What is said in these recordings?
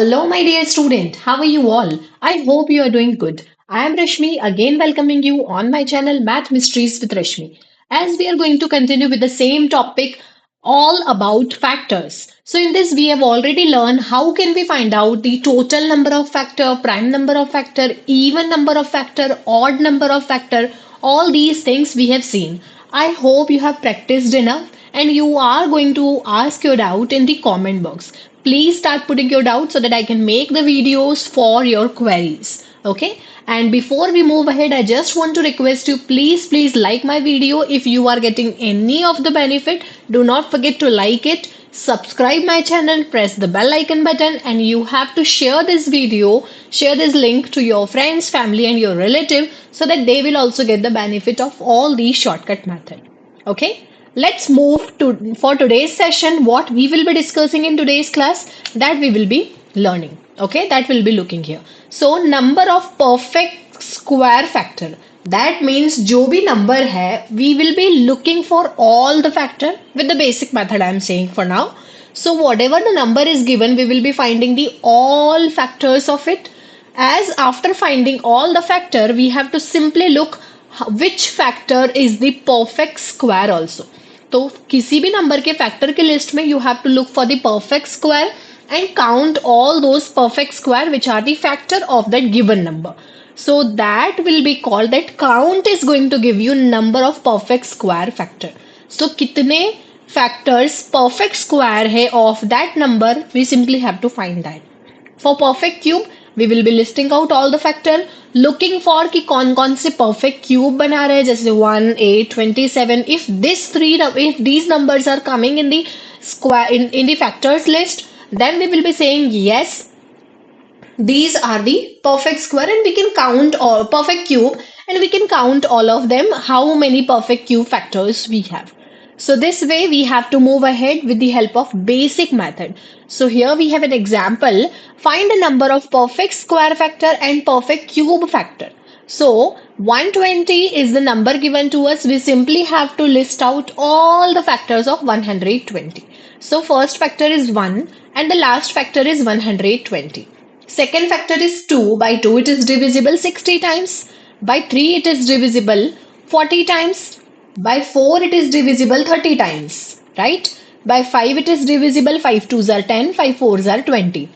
Hello, my dear student. How are you all? I hope you are doing good. I am Rashmi, again welcoming you on my channel Math Mysteries with Rashmi. As we are going to continue with the same topic, all about factors. So in this, we have already learned how can we find out the total number of factor, prime number of factor, even number of factor, odd number of factor. All these things we have seen. I hope you have practiced enough and you are going to ask your doubt in the comment box. Please start putting your doubts so that I can make the videos for your queries. Okay. And before we move ahead, I just want to request you, please like my video. If you are getting any of the benefit, do not forget to like it, subscribe my channel, press the bell icon button, and you have to share this video, share this link to your friends, family, and your relative so that they will also get the benefit of all these shortcut method. Okay. Let's move to for today's session. What we will be discussing in today's class, that we will be learning. Okay, that will be looking here. So number of perfect square factor. That means जो भी number है, we will be looking for all the factor with the basic method I am saying for now. So whatever the number is given, we will be finding the all factors of it. As after finding all the factor, we have to simply look which factor is the perfect square also. तो किसी भी number के factor के list में you have to look for the perfect square and count all those perfect square which are the factor of that given number. So that will be called that count is going to give you number of perfect square factor. So कितने factors perfect square है of that number, we simply have to find that. For perfect cube, we will be listing out all the factor, looking for कि कौन कौन से perfect cube बना रहे हैं जैसे 1, 8, 27. If these numbers are coming in the square in the factors list, then we will be saying yes, these are the perfect square and we can count all perfect cube and we can count all of them how many perfect cube factors we have. So this way we have to move ahead with the help of basic method. So here we have an example. Find the number of perfect square factor and perfect cube factor. So 120 is the number given to us. We simply have to list out all the factors of 120. So first factor is 1 and the last factor is 120. Second factor is 2. By 2 it is divisible 60 times. By 3 it is divisible 40 times. By 4 it is divisible 30 times, right? By 5 it is divisible 5 2s are 10, 5 4s are 20.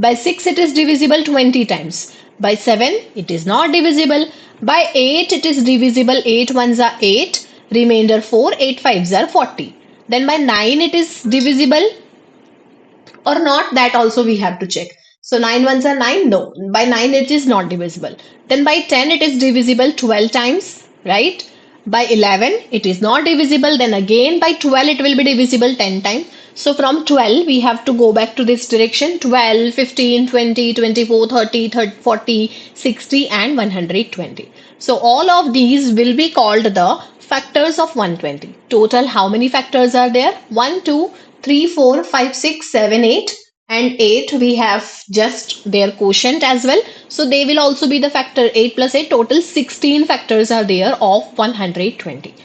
By 6 it is divisible 20 times. By 7 it is not divisible. By 8 it is divisible 8 1s are 8, remainder 4, 8 5s are 40. Then by 9 it is divisible or not, that also we have to check. So 9 ones are 9, no. By 9 it is not divisible. Then by 10 it is divisible 12 times, right? By 11 it is not divisible. Then again by 12 it will be divisible 10 times. So from 12 we have to go back to this direction. 12, 15, 20, 24, 30, 40, 60 and 120. So all of these will be called the factors of 120. Total how many factors are there? 1, 2, 3, 4, 5, 6, 7, 8 and 8 we have just their quotient as well. So they will also be the factor 8 plus 8, total 16 factors are there of 120.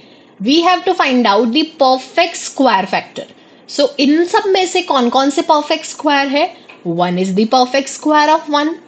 We have to find out the perfect square factor. So in सब में से कौन से perfect square है? 1 is the perfect square of 1.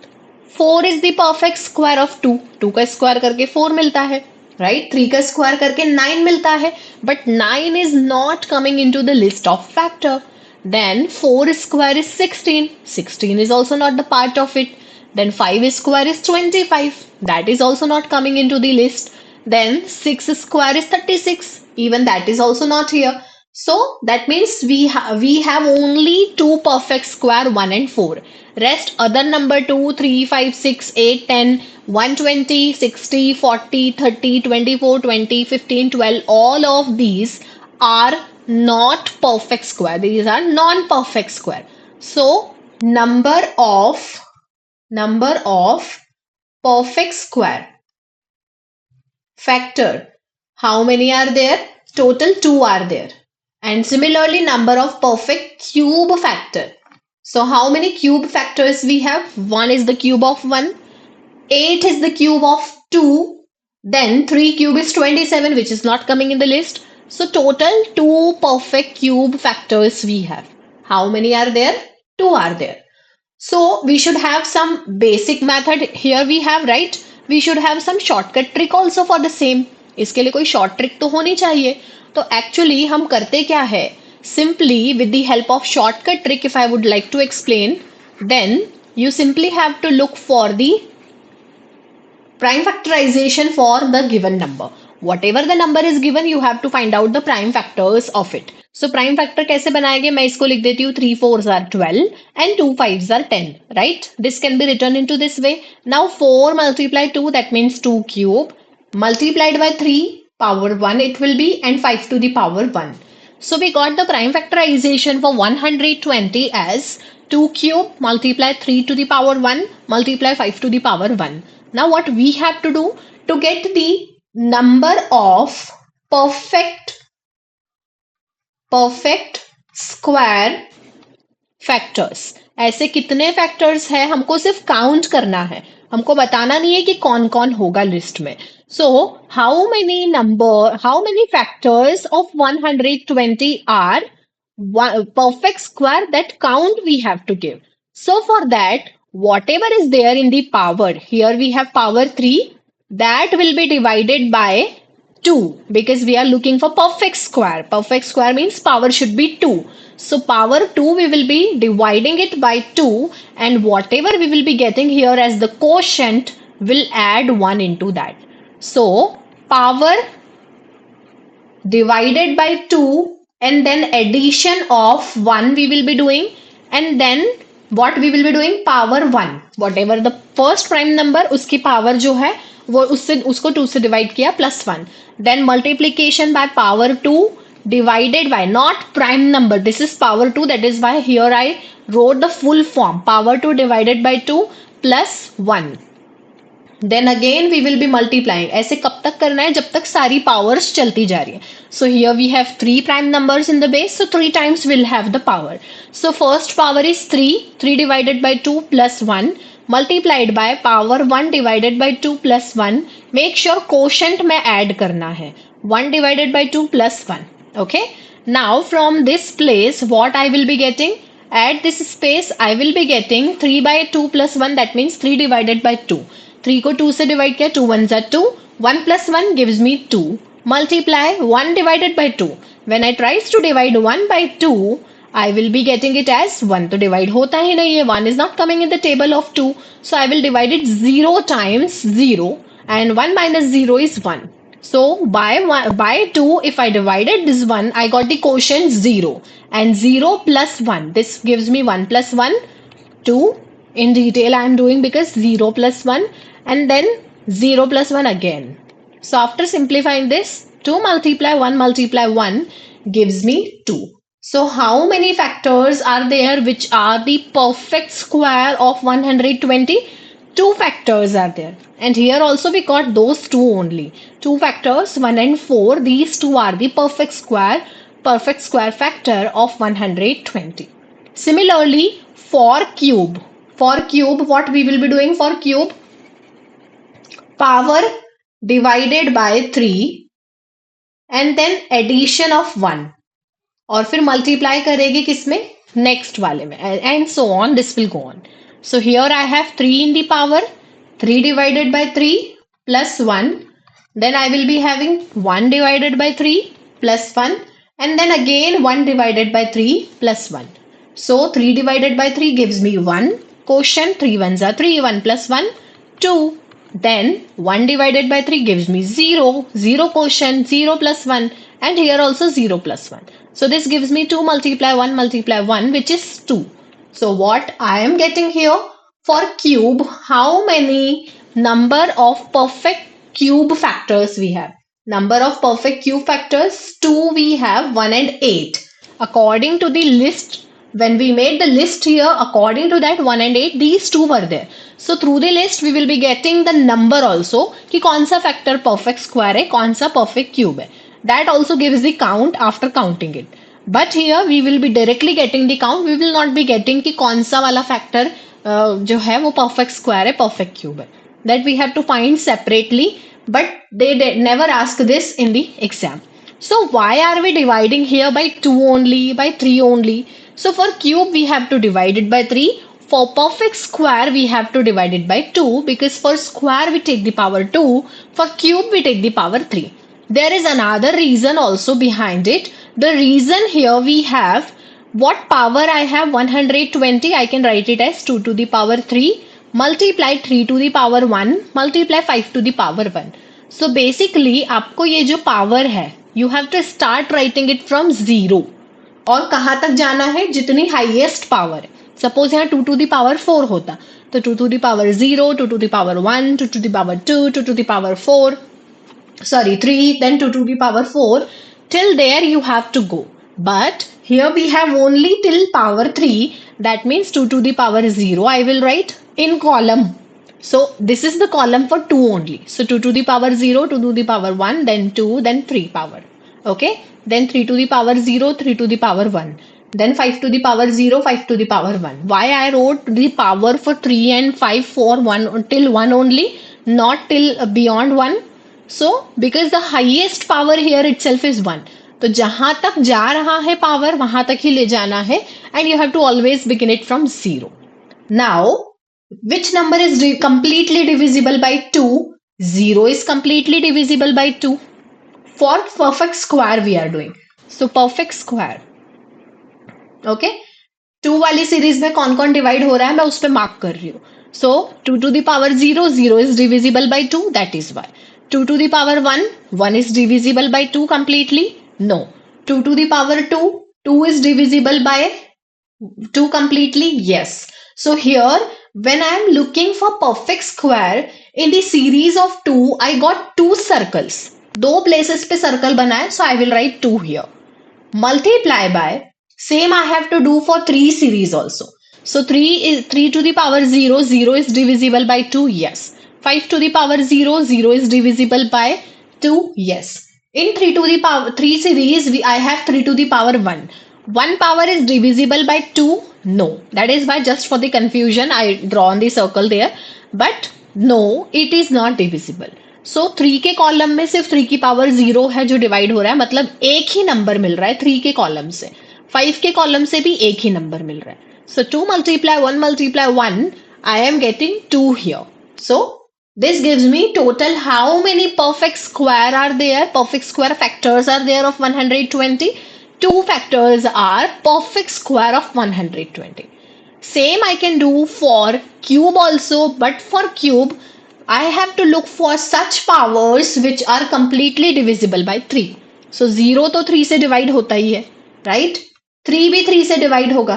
4 is the perfect square of 2. 2 का square करके 4 मिलता है. Right? 3 का square करके 9 मिलता है. But 9 is not coming into the list of factor. Then 4 square is 16. 16 is also not the part of it. Then 5 square is 25. That is also not coming into the list. Then 6 square is 36. Even that is also not here. So that means we have only two perfect square 1 and 4. Rest other number 2, 3, 5, 6, 8, 10, 120, 60, 40, 30, 24, 20, 15, 12. All of these are not perfect square. These are non-perfect square. So number of perfect square factor, how many are there? Total 2 are there. And similarly number of perfect cube factor. So how many cube factors we have? 1 is the cube of 1, 8 is the cube of 2, then 3 cube is 27, which is not coming in the list. So total 2 perfect cube factors we have. How many are there? 2 are there. So we should have some basic method here we have, right? We should have some shortcut trick also for the same. इसके लिए कोई short trick तो होनी चाहिए. तो actually हम करते क्या है? Simply with the help of shortcut trick, if I would like to explain, then you simply have to look for the prime factorization for the given number. Whatever the number is given, you have to find out the prime factors of it. So prime factor कैसे बनाएंगे? मैं इसको लिख देती हूँ 3 4s are 12 and 2 5s are 10, right? This can be written into this way. Now 4 multiply 2, that means 2 cube, multiplied by 3 power 1 it will be, and 5 to the power 1. So we got the prime factorization for 120 as 2 cube multiply 3 to the power 1 multiply 5 to the power 1. Now what we have to do to get the number of perfect square factors, ऐसे कितने factors है हमको सिर्फ count करना है, हमको बताना नहीं है कि कौन कौन होगा लिस्ट में. So how many factors of 120 are perfect square, that count we have to give. So for that, whatever is there in the power, here we have power 3, that will be divided by 2, because we are looking for perfect square. Perfect square means power should be 2. So power 2 we will be dividing it by 2, and whatever we will be getting here as the quotient will add 1 into that. So power divided by 2 and then addition of 1 we will be doing, and then what we will be doing, power 1, whatever the first prime number उसकी power जो है वो उसको 2 से divide किया plus 1, then multiplication by power 2 divided by not prime number, this is power 2, that is why here I wrote the full form, power 2 divided by 2 plus 1. Then again we will be multiplying. ऐसे कब तक करना है? जब तक सारी powers चलती जा रही है. So here we have 3 prime numbers in the base, so 3 times will have the power. So first power is 3 divided by 2 plus 1 multiplied by power 1 divided by 2 plus 1. Make sure quotient में add करना है, 1 divided by 2 plus 1. Okay, now from this place what I will be getting, at this space I will be getting 3 by 2 plus 1, that means 3 divided by 2. 3 को 2 से divide किया, 2 1s are 2, 1 plus 1 gives me 2, multiply 1 divided by 2. When I tries to divide 1 by 2, I will be getting it as 1. तो divide होता ही नहीं है, 1 is not coming in the table of 2, so I will divide it 0 times 0, and 1 minus 0 is 1. So by 2, if I divided this 1, I got the quotient 0, and 0 plus 1, this gives me 1 plus 1, 2. In detail I am doing because 0 plus 1 and then 0 plus 1 again. So after simplifying this, 2 multiply 1 gives me 2. So how many factors are there which are the perfect square of 120? 2 factors are there, and here also we got those 2 only. 2 factors 1 and 4, these 2 are the perfect square factor of 120. Similarly for cube, what we will be doing for cube, power divided by 3 and then addition of 1, और फिर multiply करेगी किसमें, next वाले में, and so on this will go on. So here I have 3 in the power, 3 divided by 3 plus 1, then I will be having 1 divided by 3 plus 1, and then again 1 divided by 3 plus 1. So 3 divided by 3 gives me 1, quotient 3 1s are 3, 1 plus 1 2, then 1 divided by 3 gives me 0, 0 quotient 0 plus 1, and here also 0 plus 1. So this gives me 2 multiply 1 which is 2. So what I am getting here for cube, how many number of perfect cube factors we have? Number of perfect cube factors 2 we have, 1 and 8. According to the list, when we made the list here, according to that 1 and 8, these 2 were there. So through the list we will be getting the number also कि कौन सा factor perfect square है, कौन सा perfect cube है. That also gives the count after counting it. But here we will be directly getting the count. We will not be getting कि कौन सा वाला factor जो है वो perfect square है, perfect cube है. That we have to find separately. But they never ask this in the exam. So why are we dividing here by 2 only, by 3 only? So for cube we have to divide it by 3. For perfect square, we have to divide it by 2 because for square we take the power 2, for cube we take the power 3. There is another reason also behind it. The reason here we have what power I have 120, I can write it as 2 to the power 3, multiply 3 to the power 1, multiply 5 to the power 1. So basically आपको ये जो power है, you have to start writing it from 0. और कहाँ तक जाना है, जितनी हाईएस्ट पावर है. सपोज यहाँ 2 टू द पावर 4 होता, तो 2 to the power 0, 2 to the power 1, 2 to the power 2, 2 to the power 4, sorry 3, then 2 to the power 4. Till there you have to go, but here we have only till power 3, that means 2 to the power 0 I will write in column. So this is the column for 2 only. So 2 to the power 0, 2 to the power 1, then 2, then 3 power. Okay, then 3 to the power 0, 3 to the power 1, then 5 to the power 0, 5 to the power 1. Why I wrote the power for 3 and 5 for 1 till 1 only, not till beyond 1? So because the highest power here itself is 1, तो जहां तक जा रहा है power वहां तक ही ले जाना है, and you have to always begin it from 0. Now which number is completely divisible by 2? 0 is completely divisible by 2. For perfect square we are doing. So perfect square. Okay, 2 वाली सीरीज में कौन कौन divide हो रहा है मैं उस पर मार्क कर रही हूँ. So 2 to the power 0, 0 is divisible by 2, that is why. 2 to the power 1, 1 is divisible by 2 completely? No. 2 to the power 2, 2 is divisible by 2 completely? Yes. So here when I am looking for perfect square in the series of 2, I got 2 circles. दो places पे circle बना है, so I will write 2 here. Multiply by, same I have to do for 3 series also. So 3 to the power 0, 0 is divisible by 2, yes. 5 to the power 0, 0 is divisible by 2, yes. In 3 to the power 3 series, I have 3 to the power 1. 1 power is divisible by 2? No. That is why just for the confusion I drawn the circle there. But no, it is not divisible. सो 3 के column में सिर्फ 3 की power 0 है जो divide हो रहा है, मतलब एक ही नंबर मिल रहा है 3 के कॉलम से. 5 के कॉलम से भी एक ही नंबर मिल रहा है. सो 2 multiply 1 multiply 1, I am getting 2 here. So this gives me total how many perfect square are there, perfect square factors are there of 120. 2 factors are perfect square of 120. Same I can do for cube also, but for cube I have to look for such powers which are completely divisible by 3. So 0 तो 3 से divide होता ही है, right? 3 भी 3 से divide होगा.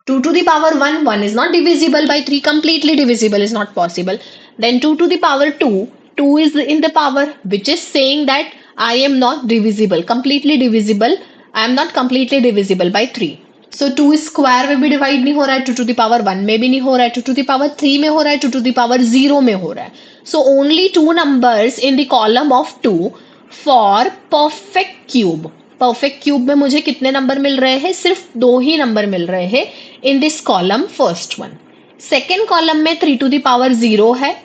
2 to the power 1, 1 is not divisible by 3, completely divisible is not possible. Then 2 to the power 2, 2 is in the power, which is saying that I am not divisible, completely divisible. I am not completely divisible by 3. So 2 square में भी divide नहीं हो रहा है, 2 to the power 1 में भी नहीं हो रहा है, 2 to the power 3 में हो रहा है, 2 to the power 0 में हो रहा है. So only 2 numbers in the column of 2 for perfect cube. Perfect cube में मुझे कितने नंबर मिल रहे हैं? सिर्फ 2 ही नंबर मिल रहे हैं in this column, first one. Second column में 3 to the power 0 है,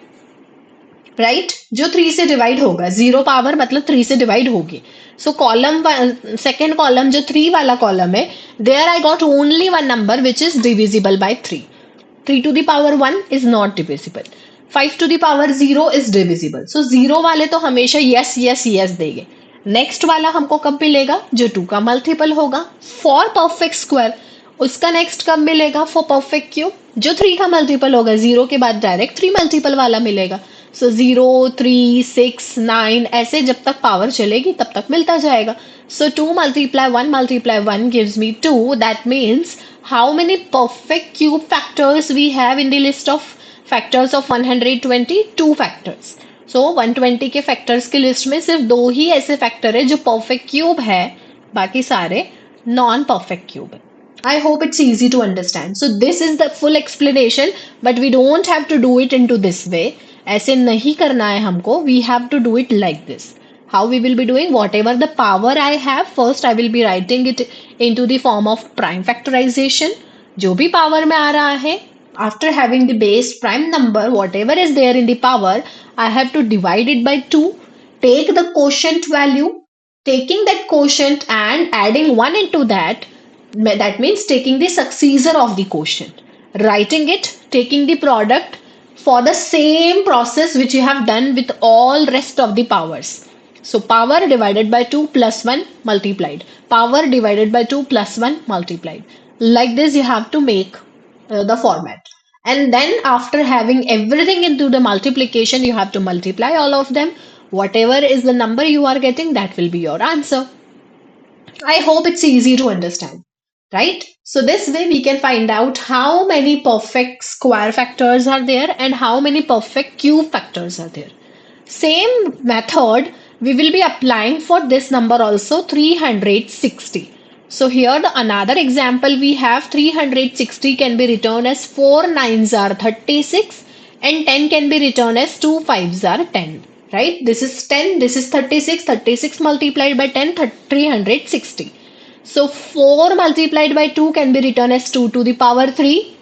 राइट, जो 3 से डिवाइड होगा. 0 पावर मतलब 3 से डिवाइड होगी. सो कॉलम सेकेंड कॉलम जो 3 वाला कॉलम है, there I got only one number which is divisible by 3. 3 to the power 1 is not divisible. 5 to the power 0 is divisible. So 0 वाले तो हमेशा यस यस यस देंगे. नेक्स्ट वाला हमको कब मिलेगा? जो 2 का मल्टीपल होगा फॉर परफेक्ट स्क्वायर. उसका नेक्स्ट कब मिलेगा? For perfect cube. जो 3 का मल्टीपल होगा, 0 के बाद डायरेक्ट 3 मल्टीपल वाला मिलेगा. सो 0, 3, 6, 9 ऐसे जब तक पावर चलेगी तब तक मिलता जाएगा. सो 2 multiply 1 multiply 1 gives me 2. That means how many perfect cube factors we have in the list of factors of 120? 2 factors. सो 120 के फैक्टर्स की लिस्ट में सिर्फ 2 ही ऐसे फैक्टर है जो परफेक्ट क्यूब है, बाकी सारे नॉन परफेक्ट क्यूब है. I hope it's easy to understand. So this is the full explanation, but we don't have to do it into this way. ऐसे नहीं करना है हमको. We have to do it like this. How we will be doing? Whatever the power I have, first I will be writing it into the form of prime factorization. जो भी power में आ रहा है, after having the base prime number, whatever is there in the power, I have to divide it by 2, take the quotient value, taking that quotient and adding 1 into that. That means taking the successor of the quotient. writing it, taking the product for the same process which you have done with all rest of the powers. So power divided by 2 plus 1 multiplied. Power divided by 2 plus 1 multiplied. Like this you have to make the format. And then after having everything into the multiplication, you have to multiply all of them. Whatever is the number you are getting, that will be your answer. I hope it's easy to understand, right? So this way we can find out how many perfect square factors are there and how many perfect cube factors are there. Same method we will be applying for this number also, 360. So here the another example we have, 360 can be written as 4 nines are 36 and 10 can be written as 2 fives are 10. Right? This is 10, this is 36, 36 multiplied by 10, 360. So 4 multiplied by 2 can be written as 2 to the power 3.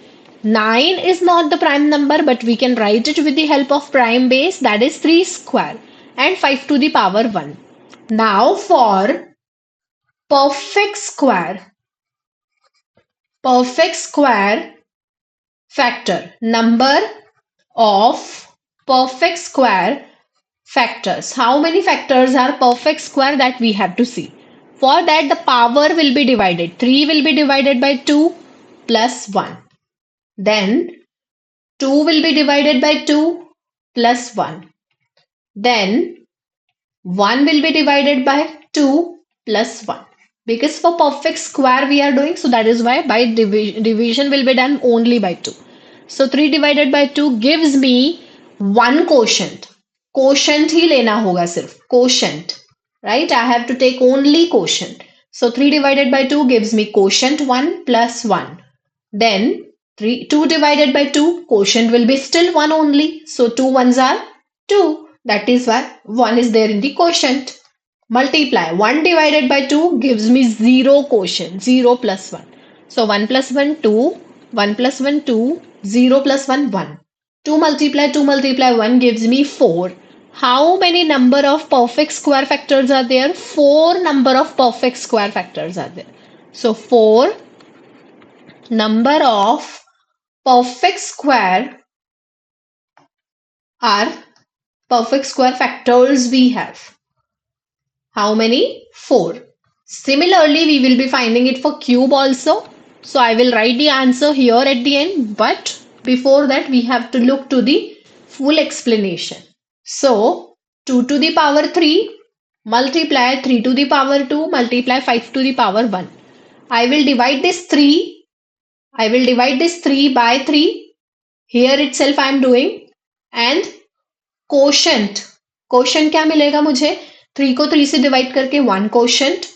9 is not the prime number, but we can write it with the help of prime base, that is 3 square, and 5 to the power 1. Now for perfect square factor, number of perfect square factors. How many factors are perfect square, that we have to see. For that the power will be divided. 3 will be divided by 2 plus 1. Then 2 will be divided by 2 plus 1. Then 1 will be divided by 2 plus 1. Because for perfect square we are doing, so that is why by division will be done only by 2. So 3 divided by 2 gives me 1 quotient. Quotient ही लेना होगा सिर्फ. Quotient. Right? I have to take only quotient. So 3 divided by 2 gives me quotient 1 plus 1. Then 2 divided by 2, quotient will be still 1 only. So 2 ones are 2. That is why 1 is there in the quotient. Multiply. 1 divided by 2 gives me 0 quotient. 0 plus 1. So 1 plus 1, 2. 1 plus 1, 2. 0 plus 1, 1. 2 multiply 1 gives me 4. How many number of perfect square factors are there? 4 number of perfect square factors are there. So 4 number of perfect square factors we have. How many? 4. Similarly, we will be finding it for cube also. So I will write the answer here at the end, but before that we have to look to the full explanation. So 2 to the power 3 multiply 3 to the power 2 multiply 5 to the power 1. I will divide this 3 by 3. Here itself I am doing. And quotient क्या मिलेगा मुझे? 3 को 3 से divide करके 1 quotient.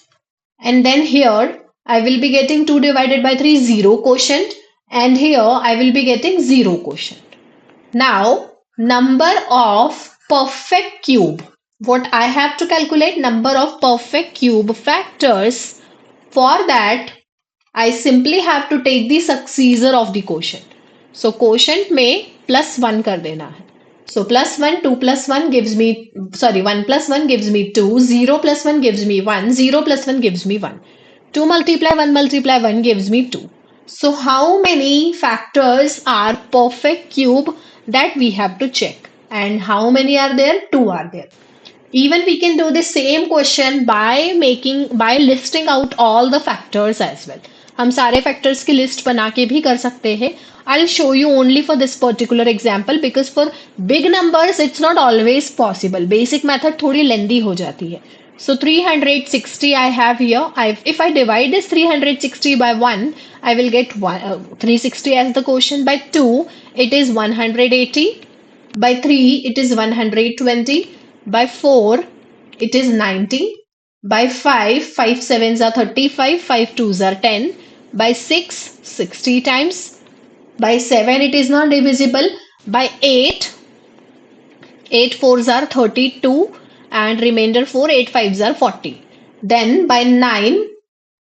And then here I will be getting 2 divided by 3, 0 quotient. And here I will be getting 0 quotient. Now, number of perfect cube. What I have to calculate? Number of perfect cube factors. For that, I simply have to take the successor of the quotient. So, quotient में plus 1 कर देना है. So, plus 1, 2 plus 1 gives me, 1 plus 1 gives me 2, 0 plus 1 gives me 1, 0 plus 1 gives me 1. 2 multiply 1 gives me 2. So, how many factors are perfect cube, that we have to check. And how many are there? 2 are there. Even we can do the same question by listing out all the factors as well. हम सारे factors की list बना के भी कर सकते हैं. I'll show you only for this particular example because for big numbers it's not always possible. Basic method थोड़ी lengthy हो जाती है. So 360 I have here. If I divide this 360 by 1, I will get 360 as the quotient. By 2, it is 180. By 3, it is 120. By 4, it is 90. By 5, 5 sevens are 35, 5 twos are 10. By 6, 60 times. By 7, it is not divisible. By 8, 8 fours are 32 and remainder 4, 8 fives are 40. Then by 9,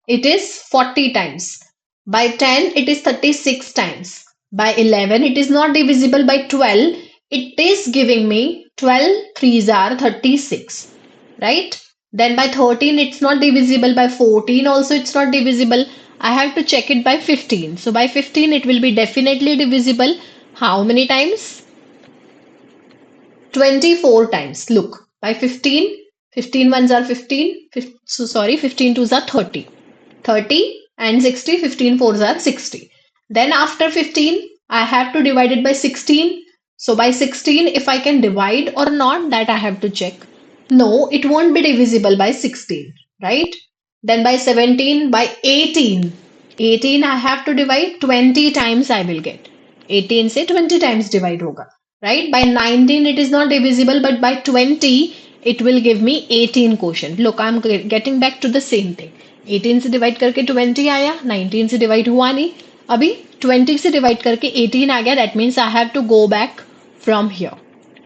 it is 40 times. By 10, it is 36 times. By 11, it is not divisible. By 12, it is giving me 12 threes are 36. Right? Then by 13, it's not divisible. By 14 also, it's not divisible. I have to check it by 15. So by 15, it will be definitely divisible. How many times? 24 times. Look, by 15, 15 ones are 15. So sorry, 15 twos are 30. 30 and 60, 15 fours are 60. Then after 15, I have to divide it by 16. So by 16, if I can divide or not, that I have to check. No, it won't be divisible by 16, right? Then by 17, by 18. 18 I have to divide 20 times I will get. 18 से 20 times divide होगा, right? By 19 it is not divisible, but by 20 it will give me 18 quotient. Look, I'm getting back to the same thing. 18 से divide करके 20 आया, 19 से divide हुआ नहीं, अभी 20 से divide करके 18 आ गया. That means I have to go back from here.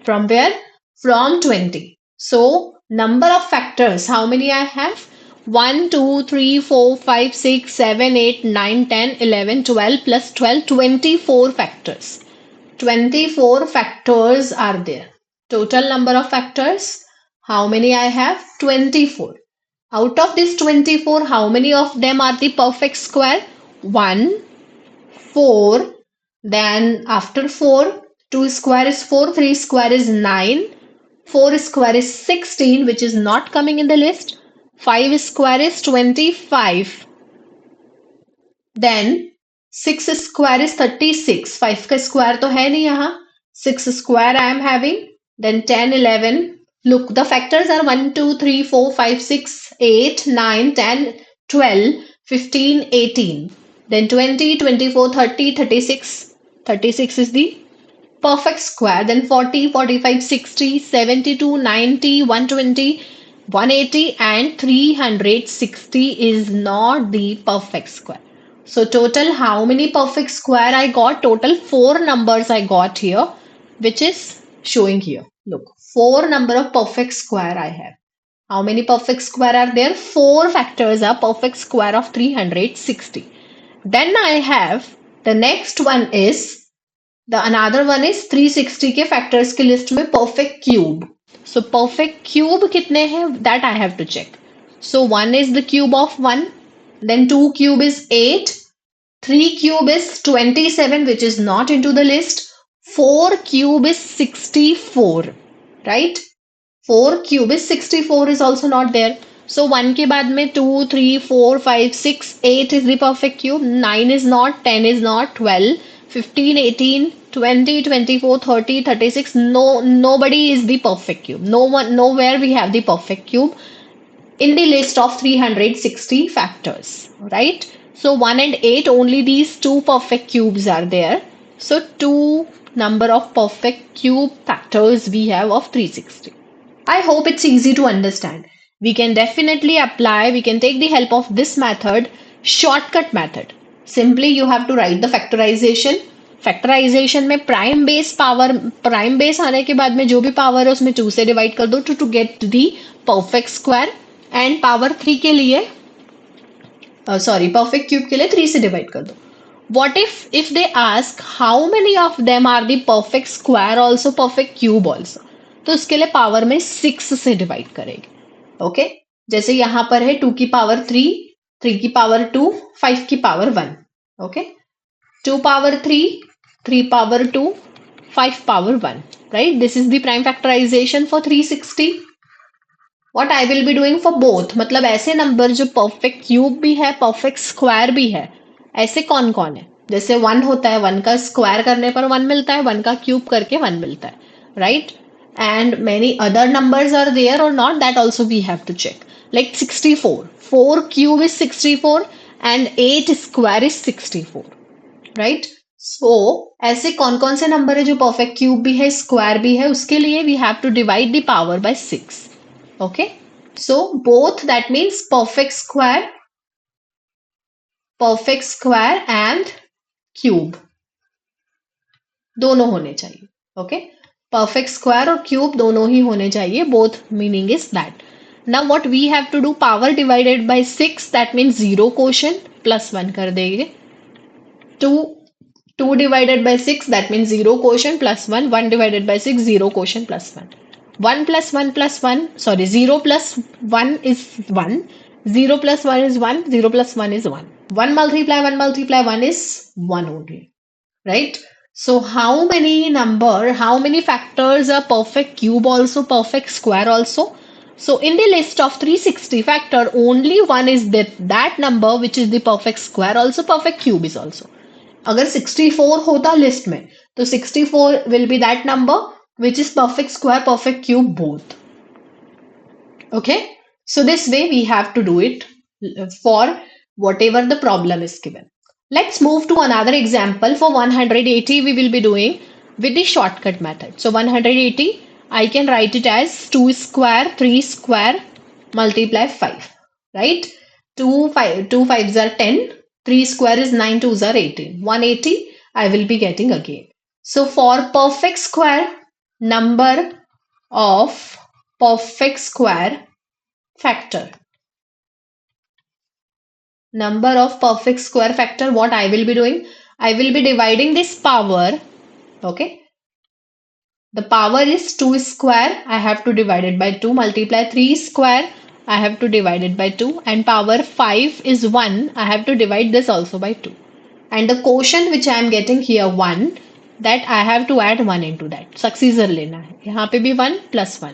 From where? From 20. So number of factors, how many I have? 1, 2, 3, 4, 5, 6, 7, 8, 9, 10, 11, 12 plus 12, 24 factors. 24 factors are there. Total number of factors, how many I have? 24. Out of these 24, how many of them are the perfect square? 1, 4. Then after 4, 2 square is 4, 3 square is 9, 4 square is 16, which is not coming in the list. 5 square is 25. Then 6 square is 36. 5 का square तो है नहीं यहाँ. 6 square I am having. Then 10, 11. Look, the factors are 1, 2, 3, 4, 5, 6, 8, 9, 10, 12, 15, 18. Then 20, 24, 30, 36. 36 is the perfect square. Then 40, 45, 60, 72, 90, 120, 180 and 360 is not the perfect square. So total how many perfect square I got? Total 4 numbers I got here, which is showing here. Look, 4 number of perfect square I have. How many perfect square are there? 4 factors are perfect square of 360. Then I have the next one is the another one is 360 के factors की list में perfect cube. So perfect cube कितने हैं? That I have to check. So 1 is the cube of 1. Then 2 cube is 8. 3 cube is 27, which is not into the list. 4 cube is 64. Right? 4 cube is 64 is also not there. So 1 के बाद में 2, 3, 4, 5, 6, 8 is the perfect cube. 9 is not, 10 is not, 12, 15, 18, 20, 24, 30, 36. No, nobody is the perfect cube. No one, nowhere we have the perfect cube in the list of 360 factors, right? So 1 and 8, only these two perfect cubes are there. So 2 number of perfect cube factors we have of 360. I hope it's easy to understand. We can definitely apply, we can take the help of this method, shortcut method. Simply you have to write the factorization. Factorization में prime base आने के बाद में जो भी power है उसमें 2 से डिवाइड कर दो to get the perfect square. And power 3 के लिए परफेक्ट क्यूब के लिए 3 से डिवाइड कर दो. What if they ask how many of them are the perfect square also perfect cube also? तो उसके लिए पावर में 6 से डिवाइड करेंगे. ओके, जैसे यहां पर है 2 की पावर 3, 3 की पावर 2, 5 की power 1. Okay, 2 power 3, 3 power 2, 5 power 1. Right? This is the prime factorization for 360. What I will be doing for both. मतलब ऐसे नंबर जो perfect cube भी है, perfect square भी है, ऐसे कौन कौन है? जैसे 1 होता है, 1 का स्क्वायर करने पर 1 मिलता है, 1 का क्यूब करके 1 मिलता है, right? And many other numbers are there or not, that also we have to check. Like 64. 4 cube is 64 and 8 square is 64. Right. सो ऐसे कौन कौन से नंबर है जो परफेक्ट क्यूब भी है स्क्वायर भी है? उसके लिए we have to divide the power by 6. Okay, so both that means perfect square and cube दोनों होने चाहिए. ओके, परफेक्ट स्क्वायर और क्यूब दोनों ही होने चाहिए. Both meaning is that. Now what we have to do, power divided by 6 that means 0 quotient plus 1 कर देंगे. 2 divided by 6 that means 0 quotient plus 1. 1 divided by 6 0 quotient plus 1. 1 plus 1 plus 1, sorry, 0 plus 1 is 1. 0 plus 1 is 1. 0 plus 1 is 1. 1 multiply 1 is 1 only. Right? So how many factors are perfect cube also, perfect square also? So in the list of 360 factor, only one is that number which is the perfect square also, perfect cube is also. अगर 64 होता list में तो 64 will be that number which is perfect square, perfect cube both. Okay, so this way we have to do it for whatever the problem is given. Let's move to another example. For 180, we will be doing with the shortcut method. So 180, I can write it as 2 square, 3 square, multiply 5, right? 2 5s are 10, 3 square is 9 2s are 18. 180, I will be getting again. So for perfect square, number of perfect square factor. Number of perfect square factor, what I will be doing? I will be dividing this power. Okay. The power is 2 square. I have to divide it by 2. Multiply 3 square. I have to divide it by 2. And power 5 is 1. I have to divide this also by 2. And the quotient which I am getting here 1, that I have to add 1 into that. Successor लेना है. यहाँ पे भी 1 plus 1.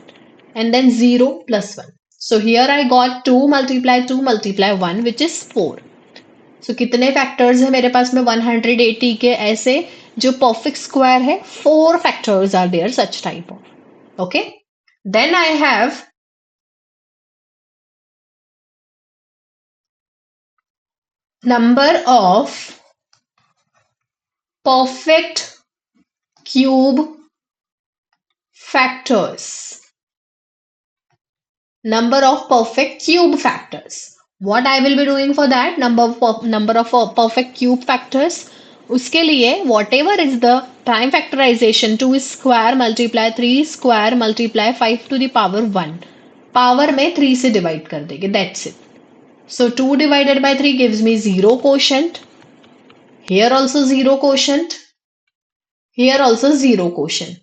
And then 0 plus 1. So here I got 2 multiply 1 which is 4. So कितने factors है मेरे पास में 180 के ऐसे जो perfect square है 4 factors are there such type of. Okay. Then I have number of perfect cube factors. Number of perfect cube factors. What I will be doing for that? Number of perfect cube factors. उसके लिए whatever is the prime factorization 2 square multiply 3 square multiply 5 to the power 1. Power में 3 से divide कर देंगे. That's it. So 2 divided by 3 gives me 0 quotient. Here also 0 quotient. Here also 0 quotient.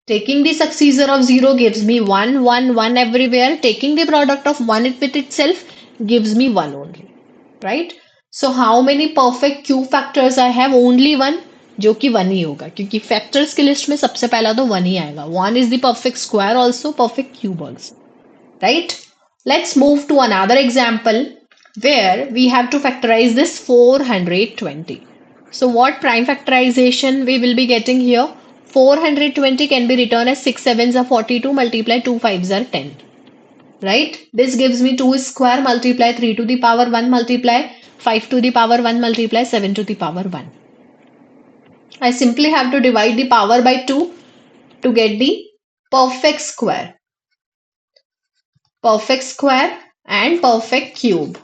Taking the successor of 0 gives me 1, 1, 1 everywhere. Taking the product of 1 with itself gives me 1 only. Right? So how many perfect cube factors I have? Only one, जो कि 1 ही होगा क्योंकि factors की list में सबसे पहला तो 1 ही आएगा. 1 is the perfect square also, perfect cube also. Right? Let's move to another example where we have to factorize this 420. So what prime factorization we will be getting here? 420 can be written as 6 sevens are 42 multiply 2 fives are 10. Right? This gives me 2 square multiply 3 to the power 1 multiply 5 to the power 1 multiply 7 to the power 1. I simply have to divide the power by 2 to get the perfect square. Perfect square and perfect cube.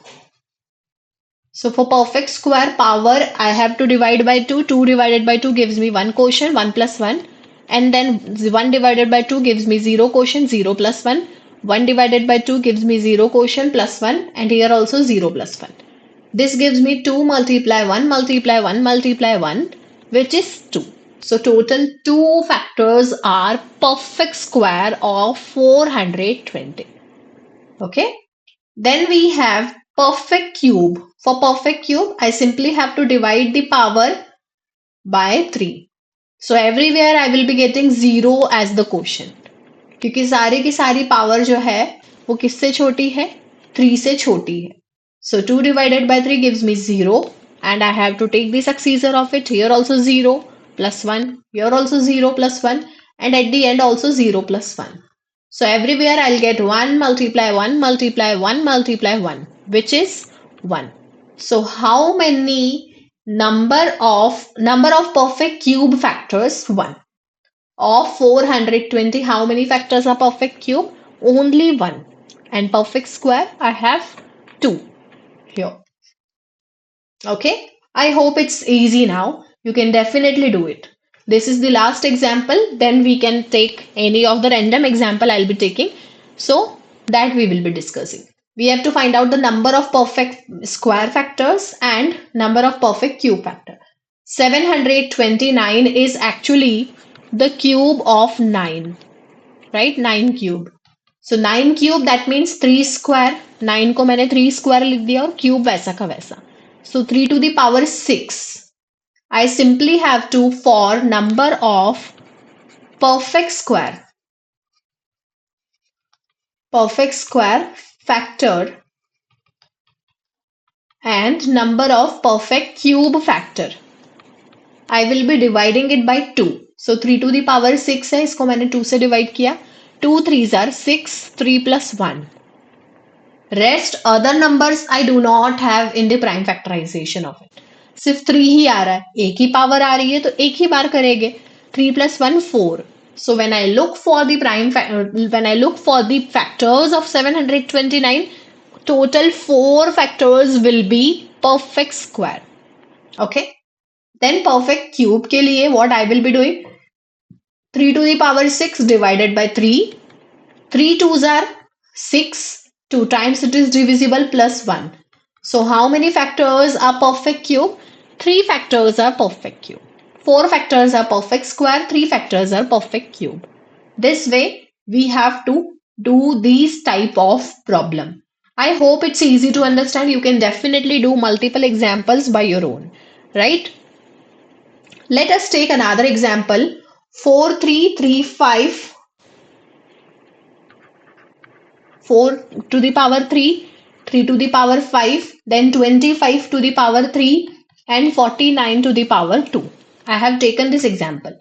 So for perfect square power, I have to divide by 2. 2 divided by 2 gives me 1 quotient, 1 plus 1. And then 1 divided by 2 gives me 0 quotient, 0 plus 1. 1 divided by 2 gives me 0 quotient plus 1. And here also 0 plus 1. This gives me 2 multiply 1 multiply 1 multiply 1, which is 2. So total 2 factors are perfect square of 420. Okay. Then we have perfect cube. For perfect cube, I simply have to divide the power by 3. So everywhere I will be getting 0 as the quotient. क्योंकि सारी की सारी power जो है वो किससे छोटी है? 3 से छोटी है. So 2 divided by 3 gives me 0 and I have to take the successor of it. Here also 0 plus 1. Here also 0 plus 1 and at the end also 0 plus 1. So everywhere I'll get 1 multiply 1 multiply 1 multiply 1, which is 1. So how many number of perfect cube factors? 1. Of 420, how many factors are perfect cube? Only 1. And perfect square, I have 2 here. Okay, I hope it's easy now. You can definitely do it. This is the last example. Then we can take any of the random example I'll be taking. So that we will be discussing. We have to find out the number of perfect square factors and number of perfect cube factor. 729 is actually the cube of 9. Right 9 cube. So 9 cube that means 3 square. 9 को मैंने 3 square लिख दिया और cube वैसा का वैसा. सो 3 to the power 6. I simply have to for number of perfect square factor and number of perfect cube factor. I will be dividing it by 2. So 3 to the power 6 है, इसको मैंने 2 से divide किया. 2 3s are 6, 3 plus 1. Rest other numbers I do not have in the prime factorization of it. सिर्फ 3 ही आ रहा है, एक ही power आ रही है तो एक ही बार करेंगे. 3 plus 1 4. So when I look for the when I look for the factors of 729, total 4 factors will be perfect square. Okay. Then perfect cube के लिए what I will be doing? 3 to the power 6 divided by 3. 3 2s are 6. 2 times it is divisible plus 1. So how many factors are perfect cube? 3 factors are perfect cube. 4 factors are perfect square. 3 factors are perfect cube. This way we have to do these type of problem. I hope it's easy to understand. You can definitely do multiple examples by your own, right? Let us take another example. 4 3 3 5. 4 to the power 3, 3 to the power 5, then 25 to the power 3 and 49 to the power 2. I have taken this example.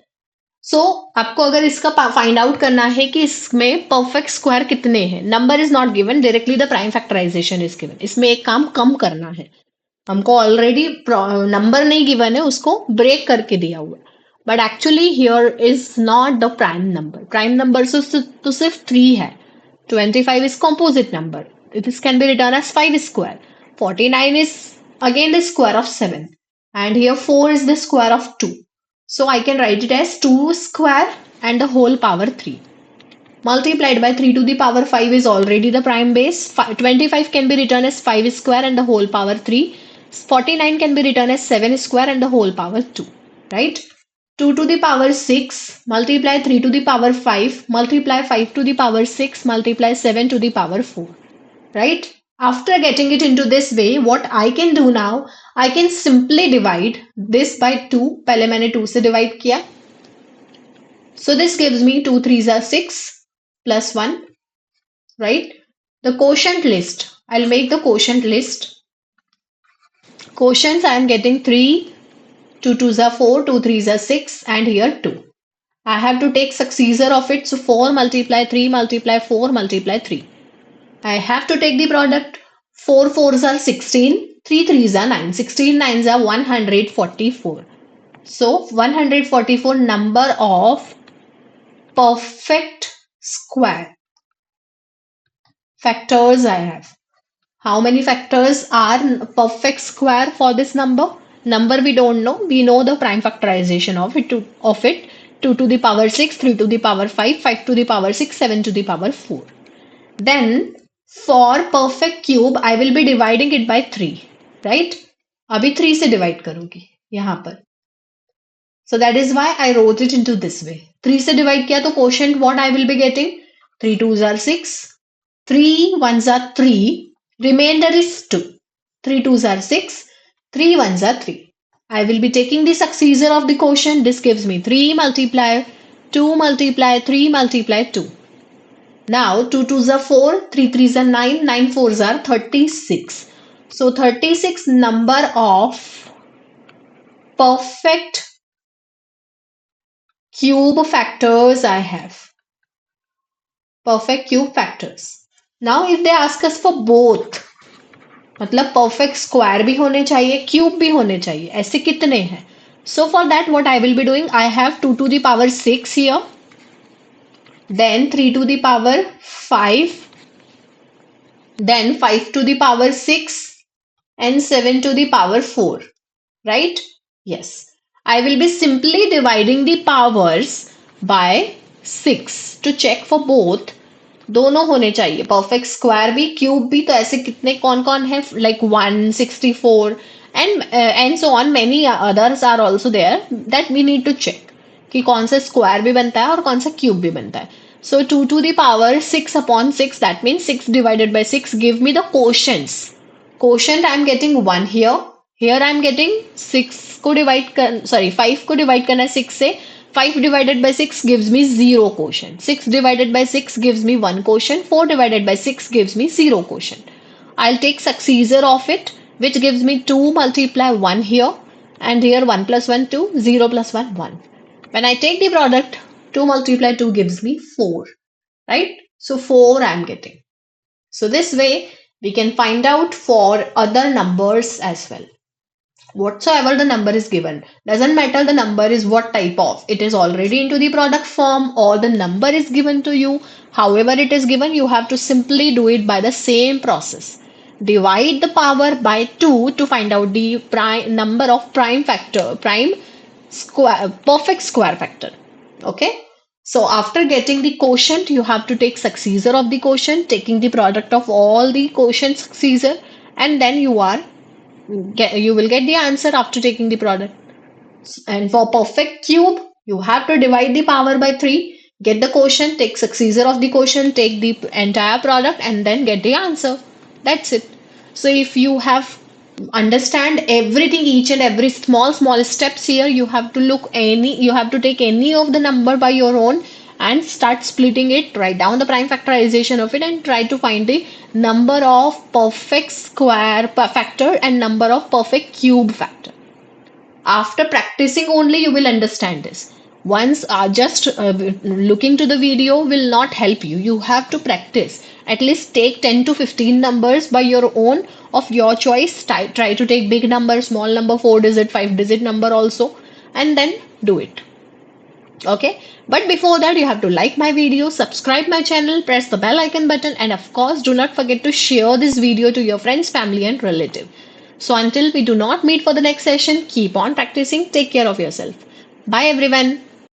So आपको अगर इसका find out करना है कि इसमें perfect square कितने हैं, number is not given, directly the prime factorization is given. इसमें एक काम कम करना है, हमको ऑलरेडी नंबर नहीं गिवन है, उसको ब्रेक करके दिया हुआ है. But actually here is not the prime number. Prime number तो सिर्फ 3 है. 25 is composite number. This can be written as 5 square. 49 is again the square of 7. And here 4 is the square of 2. So I can write it as 2 square and the whole power 3. Multiplied by 3 to the power 5 is already the prime base. 25 can be written as 5 square and the whole power 3. 49 can be written as 7 square and the whole power 2. Right? 2 to the power 6, multiply 3 to the power 5, multiply 5 to the power 6, multiply 7 to the power 4. Right? After getting it into this way, what I can do now, I can simply divide this by 2. पहले मैंने 2 से divide किया. So this gives me 2 3s are 6 plus 1. Right? The quotient list. I'll make the quotient list. Quotients I am getting 3, 2 2s are 4, 2 3s are 6 and here 2. I have to take successor of it. So 4 multiply 3 multiply 4 multiply 3. I have to take the product. 4 4s are 16, 3 3s are 9, 16 9s are 144. So 144 number of perfect square factors I have. How many factors are perfect square for this number? Number we don't know. We know the prime factorization of it. 2 to the power 6, 3 to the power 5, 5 to the power 6, 7 to the power 4. Then for perfect cube, I will be dividing it by 3. Right? अभी 3 से divide करूंगी यहाँ पर. So that is why I wrote it into this way. 3 से divide किया तो quotient what I will be getting? 3 2s are 6, 3 1s are 3, remainder is 2. 3 2s are 6, 3 1s are 3. I will be taking the successor of the quotient. This gives me 3 multiply 2 multiply 3 multiply 2. Now 2 2s are 4, 3 3s are 9, 9 4s are 36. So 36 number of perfect cube factors I have. Perfect cube factors. Now if they ask us for both, मतलब perfect square भी होने चाहिए, cube भी होने चाहिए, ऐसे कितने हैं? So for that what I will be doing, I have 2 to the power 6 here, then 3 to the power 5, then 5 to the power 6 and 7 to the power 4. Right? Yes. I will be simply dividing the powers by 6 to check for both. दोनों होने चाहिए, perfect square भी cube भी. तो ऐसे कितने कौन कौन है, like 164 and so on, many others are also there that we need to check कि कौन सा स्क्वायर भी बनता है और कौन सा क्यूब भी बनता है. So 2 to the power 6 upon 6, that means 6 divided by 6 give me the quotients. Quotient I'm getting 1 here. Here I'm getting 6 को divide 5 को divide करना है 6 से. 5 divided by 6 gives me 0 quotient. 6 divided by 6 gives me 1 quotient. 4 divided by 6 gives me 0 quotient. I'll take successor of it, which gives me 2 multiply 1 here, and here 1 plus 1 2, 0 plus 1 1. When I take the product, 2 multiply 2 gives me 4, right? So 4 I'm getting. So this way we can find out for other numbers as well. Whatsoever the number is given, doesn't matter the number is what type of, it is already into the product form or the number is given to you. However it is given, you have to simply do it by the same process. Divide the power by 2 to find out the prime number of prime square, perfect square factor. Okay. So after getting the quotient, you have to take successor of the quotient, taking the product of all the quotient successor, and then you will get the answer after taking the product. And for perfect cube, you have to divide the power by 3, get the quotient, take successor of the quotient, take the entire product, and then get the answer. That's it. So if you have understand everything, each and every small steps here, you have to take any of the number by your own and start splitting it, write down the prime factorization of it, and try to find the number of perfect square factor and number of perfect cube factor. After practicing only you will understand this. Once just looking to the video will not help you. You have to practice. At least take 10 to 15 numbers by your own of your choice. Try to take big number, small number, 4-digit, 5-digit number also, and then do it. Okay, but before that you have to like my video, subscribe my channel, press the bell icon button, and of course do not forget to share this video to your friends, family, and relative. So until we do not meet for the next session, keep on practicing. Take care of yourself. Bye everyone.